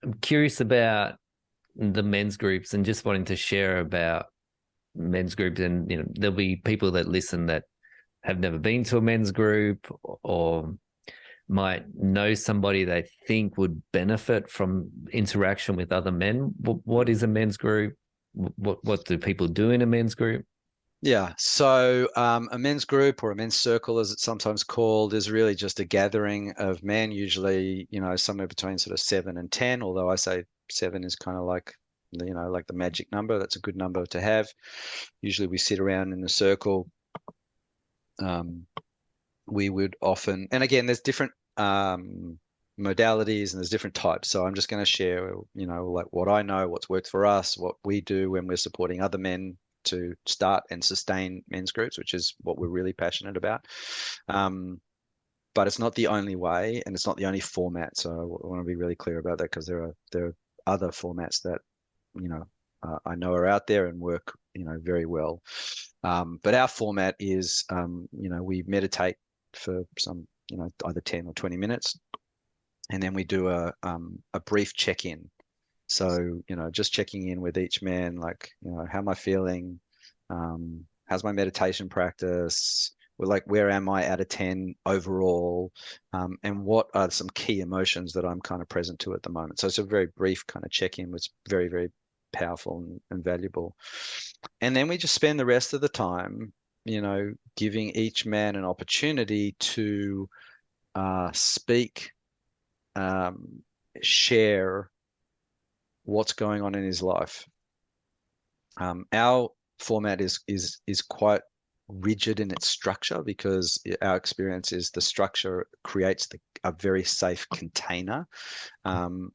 I'm curious about the men's groups and just wanting to share about men's groups. And there'll be people that listen that have never been to a men's group or might know somebody they think would benefit from interaction with other men. What is a men's group? What do people do in a men's group? Yeah, so a men's group or a men's circle, as it's sometimes called, is really just a gathering of men, usually, somewhere between sort of 7 and 10, although I say seven is kind of like, like the magic number. That's a good number to have. Usually we sit around in a circle. Um, we would often, and again, there's different modalities and there's different types. So I'm just going to share, like what I know, what's worked for us, what we do when we're supporting other men to start and sustain men's groups, which is what we're really passionate about. But it's not the only way, and it's not the only format. So I want to be really clear about that because there are other formats that I know are out there and work very well. But our format is we meditate for some either 10 or 20 minutes, and then we do a brief check-in. So, just checking in with each man, like, how am I feeling? How's my meditation practice? Well, like, where am I out of 10 overall? And what are some key emotions that I'm kind of present to at the moment? So it's a very brief kind of check-in, was very, very powerful and valuable. And then we just spend the rest of the time, giving each man an opportunity to speak, share what's going on in his life. Our format is quite rigid in its structure because our experience is the structure creates a very safe container. Um,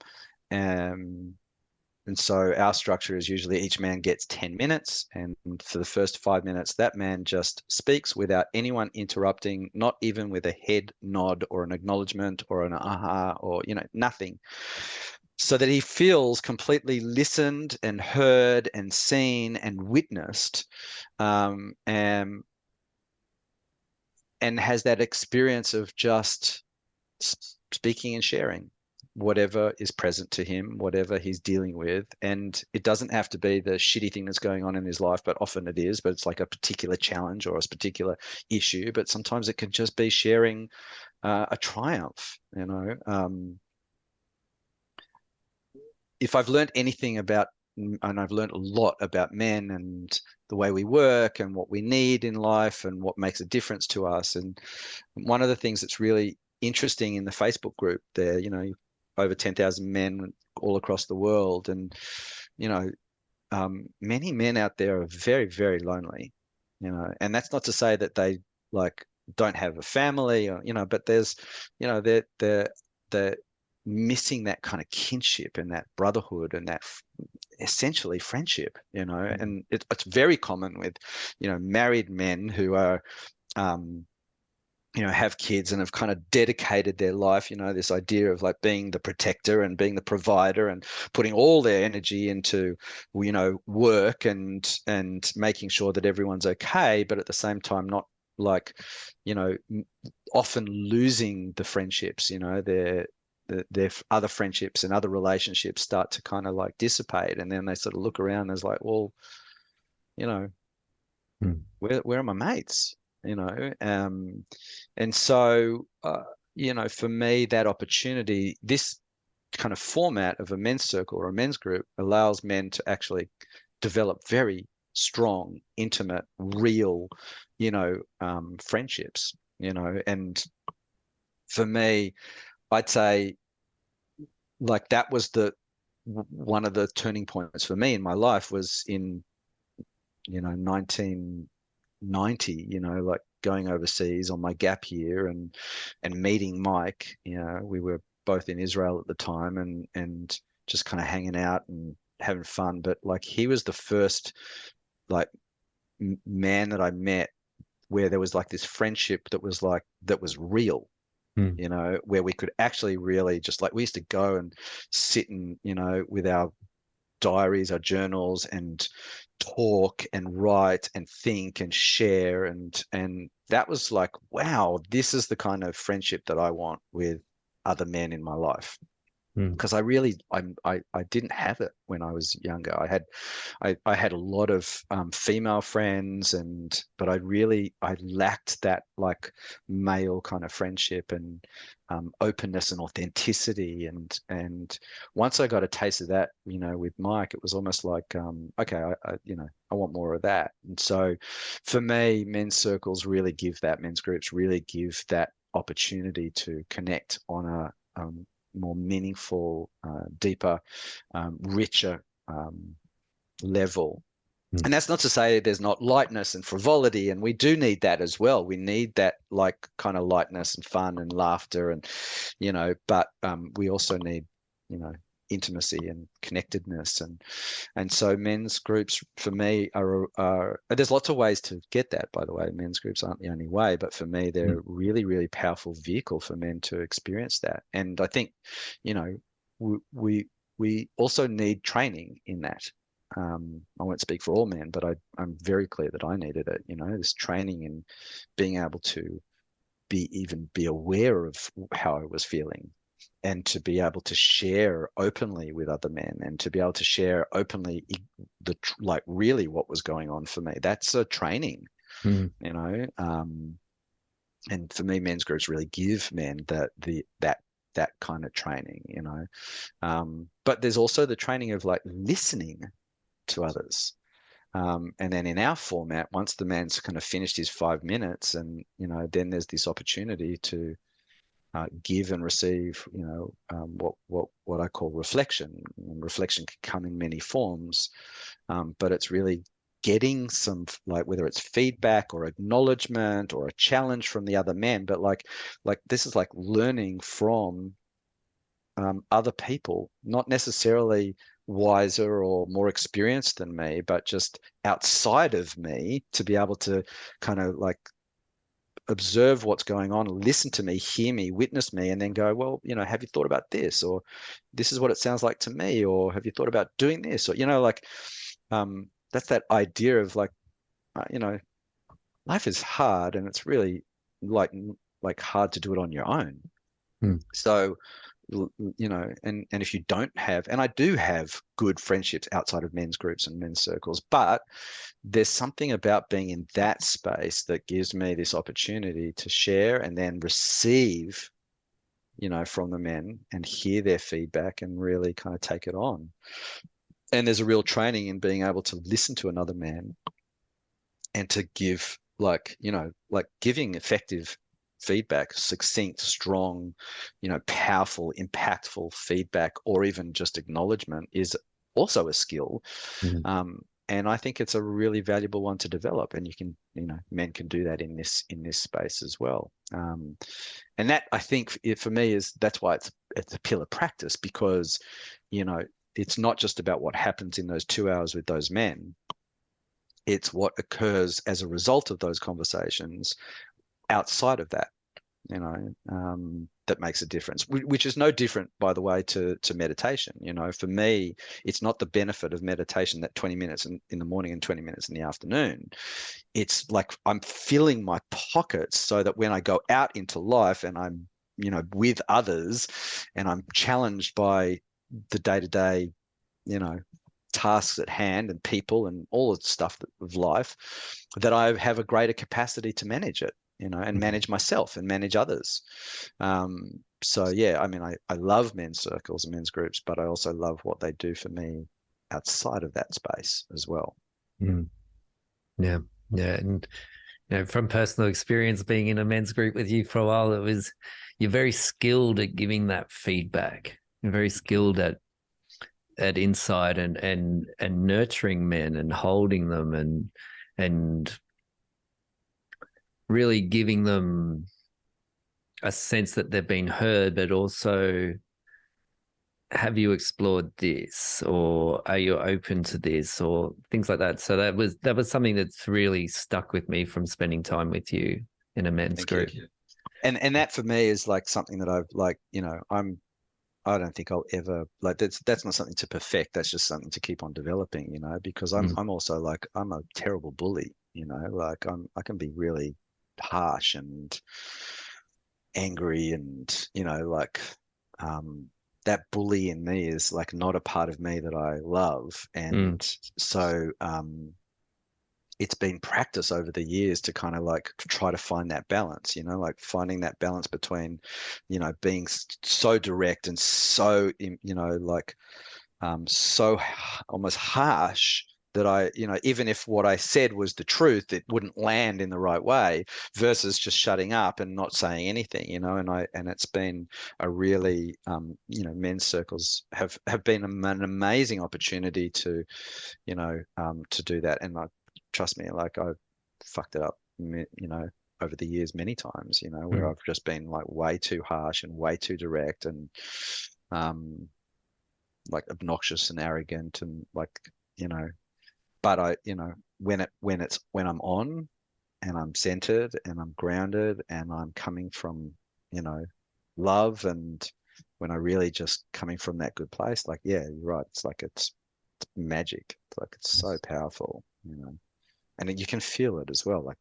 and And so our structure is usually each man gets 10 minutes. And for the first 5 minutes, that man just speaks without anyone interrupting, not even with a head nod or an acknowledgement or an aha or, nothing. So that he feels completely listened and heard and seen and witnessed, um, and, and has that experience of just speaking and sharing whatever is present to him, whatever he's dealing with. And it doesn't have to be the shitty thing that's going on in his life, but often it is, but it's like a particular challenge or a particular issue. But sometimes it can just be sharing a triumph. If I've learned anything about, and I've learned a lot about men and the way we work and what we need in life and what makes a difference to us. And one of the things that's really interesting in the Facebook group there, over 10,000 men all across the world. And, you know, many men out there are very, very lonely, and that's not to say that they like don't have a family or, but there's, they're missing that kind of kinship and that brotherhood and that essentially friendship, and it's very common with, married men who are, um, have kids and have kind of dedicated their life, this idea of like being the protector and being the provider and putting all their energy into, work and making sure that everyone's okay, but at the same time not like, often losing the friendships, their other friendships and other relationships start to kind of like dissipate, and then they sort of look around and it's like, well, you know, Hmm. where are my mates? And so, for me, that opportunity, this kind of format of a men's circle or a men's group allows men to actually develop very strong, intimate, real, friendships, and for me, I'd say like that was one of the turning points for me in my life was in, 1990, like going overseas on my gap year and meeting Mike. We were both in Israel at the time and just kind of hanging out and having fun. But like he was the first like man that I met where there was like this friendship that was real, Hmm. where we could actually really just like we used to go and sit and, with our diaries, our journals, and talk and write and think and share, and that was like, wow, this is the kind of friendship that I want with other men in my life. Mm. because I didn't have it when I was younger. I had a lot of female friends, but I lacked that like male kind of friendship and openness and authenticity. And once I got a taste of that, with Mike, it was almost like, okay, I want more of that. And so for me, men's groups really give that opportunity to connect on a more meaningful, deeper, richer level. Mm. And that's not to say there's not lightness and frivolity, and we do need that as well. We need that like kind of lightness and fun and laughter, and but we also need, intimacy and connectedness, and so men's groups for me are there's lots of ways to get that, by the way. Men's groups aren't the only way, but for me, they're a really, really powerful vehicle for men to experience that. And I think, you know, we also need training in that. I won't speak for all men, but I'm very clear that I needed it, this training in being able to be aware of how I was feeling, and to be able to share openly with other men, and to be able to share openly like really what was going on for me. That's a training, Mm. and for me, men's groups really give men that kind of training, but there's also the training of like listening to others. And then in our format, once the man's kind of finished his 5 minutes, and then there's this opportunity to give and receive, what I call reflection. And reflection can come in many forms, but it's really getting some, like, whether it's feedback or acknowledgement or a challenge from the other men, but like this is like learning from other people, not necessarily wiser or more experienced than me, but just outside of me, to be able to kind of like observe what's going on, listen to me, hear me, witness me, and then go, well, have you thought about this? Or this is what it sounds like to me. Or have you thought about doing this? Or, like, that's that idea of like, life is hard, and it's really like hard to do it on your own. Mm. So, and if you don't have, and I do have good friendships outside of men's groups and men's circles, but there's something about being in that space that gives me this opportunity to share and then receive, from the men, and hear their feedback and really kind of take it on. And there's a real training in being able to listen to another man and to give, like, like giving effective feedback, succinct, strong, powerful, impactful feedback, or even just acknowledgement, is also a skill. Mm. And I think it's a really valuable one to develop. And men can do that in this space as well. And that, I think, for me, that's why it's a pillar practice, because, it's not just about what happens in those 2 hours with those men. It's what occurs as a result of those conversations outside of that, that makes a difference, which is no different, by the way, to meditation. For me, it's not the benefit of meditation that 20 minutes in the morning and 20 minutes in the afternoon. It's like I'm filling my pockets so that when I go out into life and I'm, with others, and I'm challenged by the day-to-day, tasks at hand and people and all the stuff of life, that I have a greater capacity to manage it, and manage myself and manage others. So yeah, I mean, I love men's circles and men's groups, but I also love what they do for me outside of that space as well. Mm. Yeah. Yeah. And from personal experience, being in a men's group with you for a while, you're very skilled at giving that feedback. You're very skilled at insight and nurturing men and holding them and really giving them a sense that they've been heard, but also, have you explored this, or are you open to this, or things like that. So that was something that's really stuck with me from spending time with you in a men's Thank group. you. And that for me is like something that I've like, I don't think I'll ever, like, that's not something to perfect. That's just something to keep on developing, because I'm also like, I'm a terrible bully, like I can be really harsh and angry, and like that bully in me is like not a part of me that I love. Mm, And so it's been practice over the years to kind of like try to find that balance, like finding that balance between, being so direct and so, like so almost harsh that even if what I said was the truth, it wouldn't land in the right way versus just shutting up and not saying anything, and it's been a really, men's circles have been an amazing opportunity to, to do that. And trust me, like I've fucked it up, over the years many times, where mm, I've just been like way too harsh and way too direct and, like obnoxious and arrogant and like, you know, but when I'm on and I'm centered and I'm grounded and I'm coming from, you know, love and when I really just coming from that good place, like, yeah, you're right. It's like it's magic. It's like it's so powerful, and you can feel it as well. Like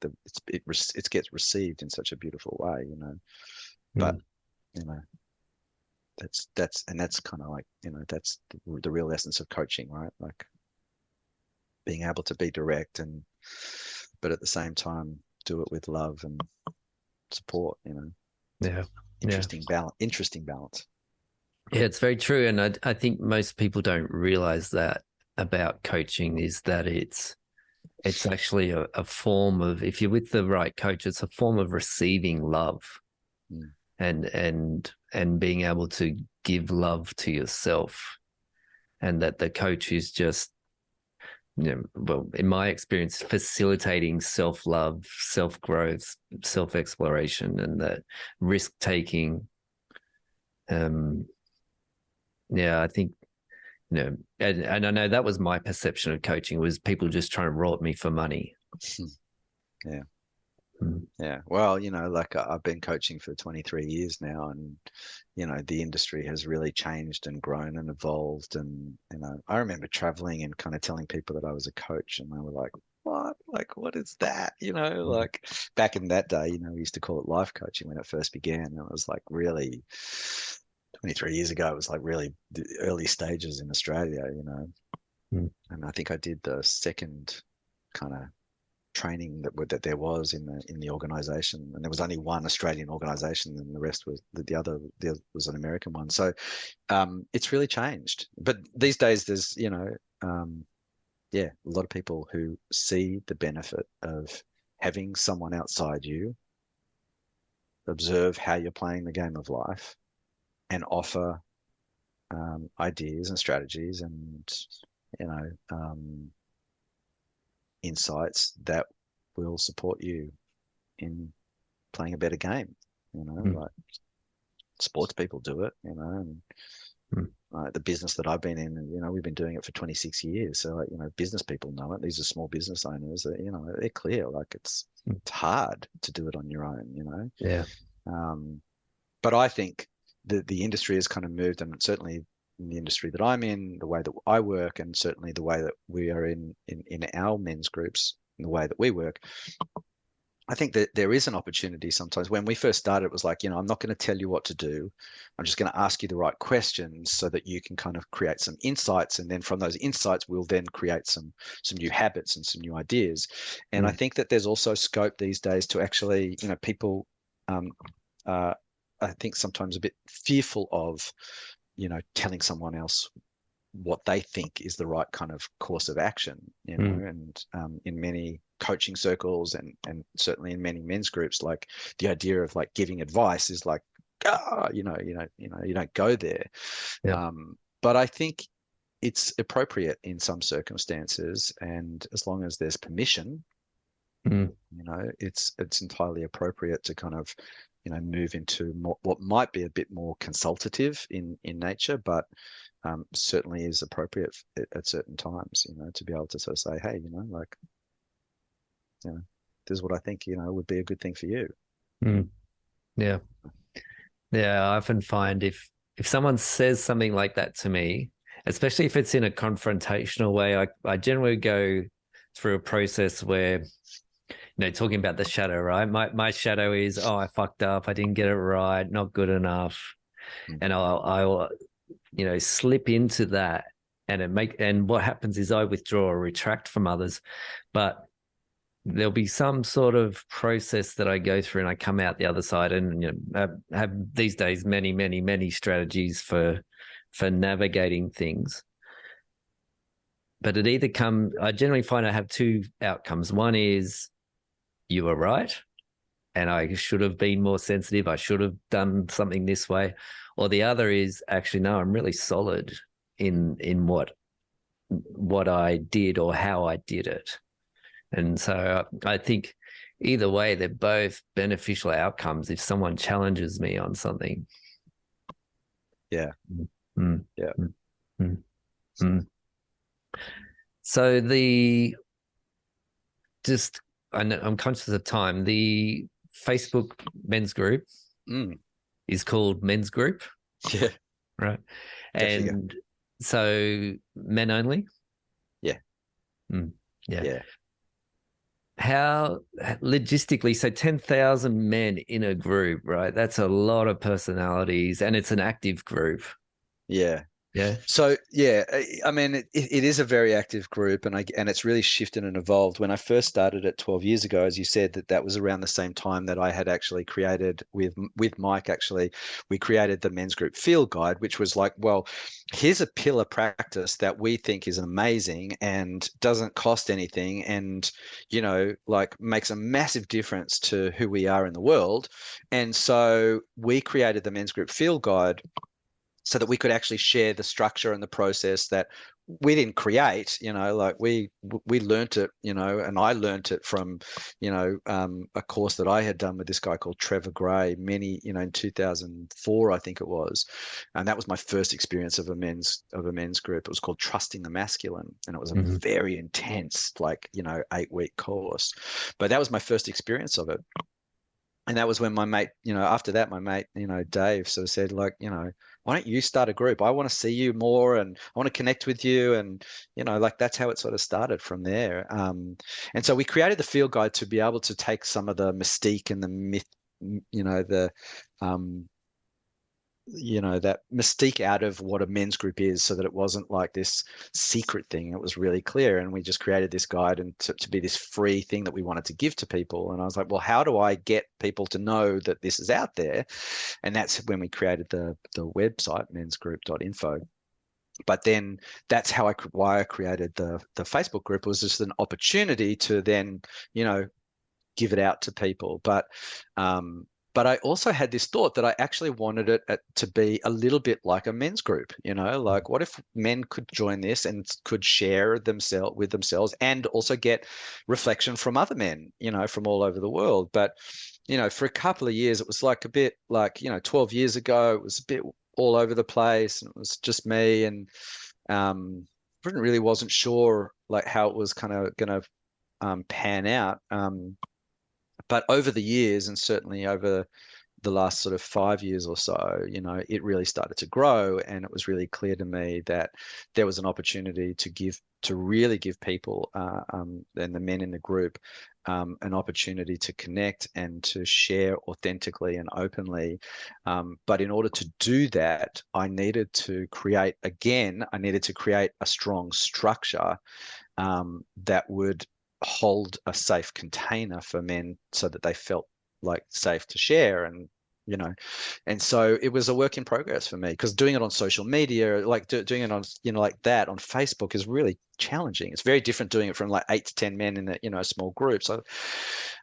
it gets received in such a beautiful way, But mm, you know, that's kind of like, that's the real essence of coaching, right? Like being able to be direct but at the same time do it with love and support, yeah, yeah. interesting balance. Yeah, it's very true. And I think most people don't realize that about coaching is that it's actually a form of, if you're with the right coach, it's a form of receiving love Mm, and being able to give love to yourself. And that the coach is just, well, in my experience, facilitating self-love, self-growth, self-exploration, and that risk-taking. Um, yeah, I think, and I know that was my perception of coaching, was people just trying to rob me for money. yeah. Mm, Yeah. Well, like I've been coaching for 23 years now and, the industry has really changed and grown and evolved. And, I remember traveling and kind of telling people that I was a coach and they were like, what? Like, what is that? mm, Like back in that day, we used to call it life coaching when it first began. And it was like really 23 years ago, it was like really the early stages in Australia, mm, and I think I did the second kind of training that there was in the organization, and there was only one Australian organization, and the rest was the other was an American one. So it's really changed. But these days, there's yeah, a lot of people who see the benefit of having someone outside you observe how you're playing the game of life and offer ideas and strategies and you know insights that will support you in playing a better game. mm, Like sports people do it, and mm. the business that I've been in, and we've been doing it for 26 years. So like, business people know it. These are small business owners that, they're clear. Like it's hard to do it on your own, Yeah. But I think the industry has kind of moved, and certainly in the industry that I'm in, the way that I work, and certainly the way that we are in our men's groups, in the way that we work, I think that there is an opportunity sometimes. When we first started, it was like, I'm not going to tell you what to do. I'm just going to ask you the right questions so that you can kind of create some insights. And then from those insights, we'll then create some new habits and some new ideas. And I Mm, think that there's also scope these days to actually, people, um, I think sometimes a bit fearful of, telling someone else what they think is the right kind of course of action, mm. and in many coaching circles and certainly in many men's groups, like the idea of like giving advice is like, you don't go there. Yeah. But I think it's appropriate in some circumstances, and as long as there's permission, Mm, it's entirely appropriate to kind of, move into more, what might be a bit more consultative in nature, but certainly is appropriate at certain times, to be able to sort of say, hey, like, you know, this is what I think, would be a good thing for you. mm. Yeah. Yeah. I often find if someone says something like that to me, especially if it's in a confrontational way, I generally go through a process where, talking about the shadow, right? My shadow is, oh, I fucked up, I didn't get it right, not good enough. Mm, And I'll slip into that, and what happens is I withdraw or retract from others, but there'll be some sort of process that I go through and I come out the other side, and have these days many, many, many strategies for navigating things. But I generally find I have two outcomes. One is you were right and I should have been more sensitive. I should have done something this way. Or the other is actually, no, I'm really solid in what I did or how I did it. And so I think either way, they're both beneficial outcomes if someone challenges me on something. Yeah. Mm. Yeah. Mm. Mm. Mm. So I'm conscious of time. The Facebook men's group is called Men's Group. Yeah. Right. And so men only? Yeah. Yeah. Yeah. How logistically, so 10,000 men in a group, right? That's a lot of personalities, and it's an active group. Yeah. Yeah. So yeah, I mean, it is a very active group, and it's really shifted and evolved. When I first started it 12 years ago, as you said, that was around the same time that I had actually created with Mike. Actually, we created the men's group field guide, which was like, well, here's a pillar practice that we think is amazing and doesn't cost anything, and like makes a massive difference to who we are in the world. And so we created the men's group field guide so that we could actually share the structure and the process that we didn't create. Like we learnt it, and I learnt it from a course that I had done with this guy called Trevor Gray in 2004, I think it was. And that was my first experience of a men's group. It was called Trusting the Masculine, and it was a very intense, 8-week course, but that was my first experience of it. And that was when my mate, after that, my mate, Dave, sort of said, like, why don't you start a group? I want to see you more, and I want to connect with you. And, like that's how it sort of started from there. And so we created the field guide to be able to take some of the mystique and the myth, that mystique out of what a men's group is, so that it wasn't like this secret thing. It was really clear. And we just created this guide and to be this free thing that we wanted to give to people. And I was like, well, how do I get people to know that this is out there? And that's when we created the website, mensgroup.info. But then that's why I created the Facebook group. It was just an opportunity to then, give it out to people. But I also had this thought that I actually wanted it to be a little bit like a men's group, like what if men could join this and could share with themselves and also get reflection from other men, from all over the world. But, for a couple of years, it was like a bit like, 12 years ago, it was a bit all over the place, and it was just me, and really wasn't sure like how it was kind of going to pan out. But over the years, and certainly over the last sort of 5 years or so, it really started to grow, and it was really clear to me that there was an opportunity to really give people and the men in the group an opportunity to connect and to share authentically and openly. But in order to do that, I needed to create a strong structure that would hold a safe container for men so that they felt like safe to share. And so it was a work in progress for me, because doing it on social media, like doing it on, like that on Facebook, is really challenging. It's very different doing it from like 8 to 10 men in a small group. So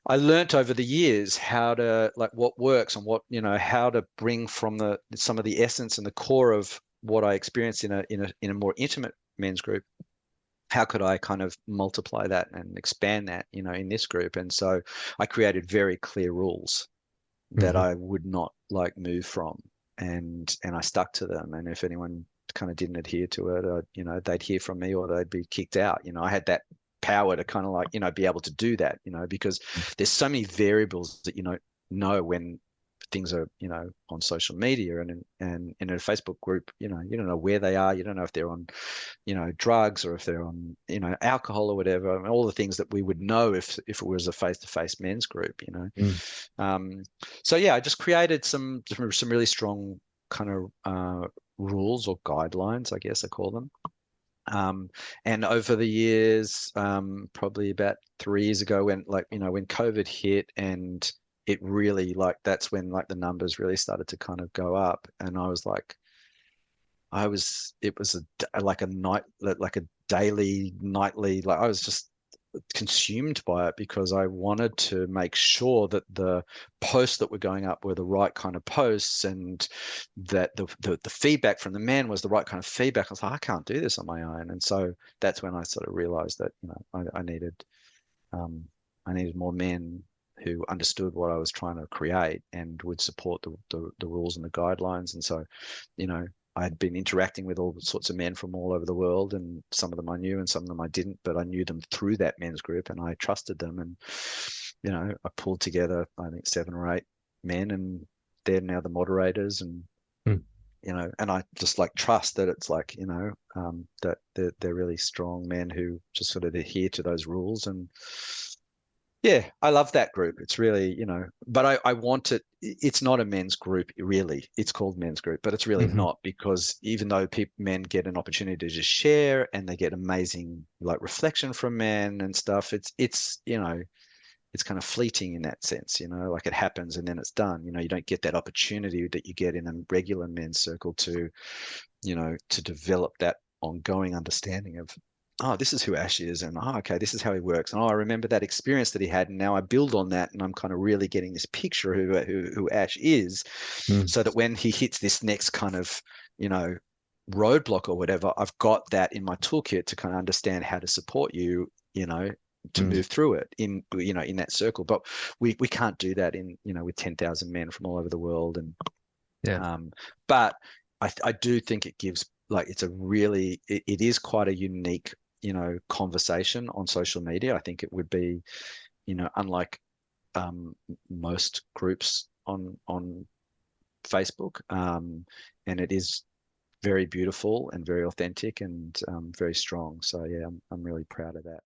I learned over the years how to, like, what works and what, how to bring from some of the essence and the core of what I experienced in a more intimate men's group. How could I kind of multiply that and expand that, in this group? And so I created very clear rules that I would not like move from, and I stuck to them. And if anyone kind of didn't adhere to it, they'd hear from me or they'd be kicked out. I had that power to kind of like, be able to do that, because there's so many variables that you don't know when things are, on social media and in a Facebook group, you don't know where they are. You don't know if they're on, drugs, or if they're on, alcohol or whatever. I mean, all the things that we would know if it was a face-to-face men's group, So yeah, I just created some really strong kind of rules or guidelines, I guess I call them. And over the years, probably about 3 years ago, when when COVID hit, and it really, that's when the numbers really started to kind of go up, and I was like, it was like a night, like a daily, nightly, I was just consumed by it, because I wanted to make sure that the posts that were going up were the right kind of posts, and that the feedback from the men was the right kind of feedback. I was like, I can't do this on my own. And so that's when I sort of realized that, um, I needed more men who understood what I was trying to create and would support the rules and the guidelines. And so, you know, I had been interacting with all sorts of men from all over the world, and some of them I knew and some of them I didn't, but I knew them through that men's group, and I trusted them. And, I pulled together, I think, 7 or 8 men, and they're now the moderators. And, Mm. and I just trust that it's that they're really strong men who just sort of adhere to those rules. And yeah, I love that group. It's really, but I want it. It's not a men's group, really. It's called men's group, but it's really Mm-hmm. not, because even though men get an opportunity to just share, and they get amazing reflection from men and stuff, it's kind of fleeting in that sense, it happens and then it's done. You don't get that opportunity that you get in a regular men's circle to develop that ongoing understanding of, oh, this is who Ash is, and oh, okay, this is how he works, and oh, I remember that experience that he had, and now I build on that, and I'm kind of really getting this picture of who Ash is, Mm. so that when he hits this next kind of, roadblock or whatever, I've got that in my toolkit to kind of understand how to support you, to Mm. move through it in that circle. But we can't do that with 10,000 men from all over the world. And Yeah. but I do think it gives, it's a really, it is quite a unique, conversation on social media. I think it would be, unlike most groups on Facebook, and it is very beautiful and very authentic, and very strong. So yeah, I'm really proud of that.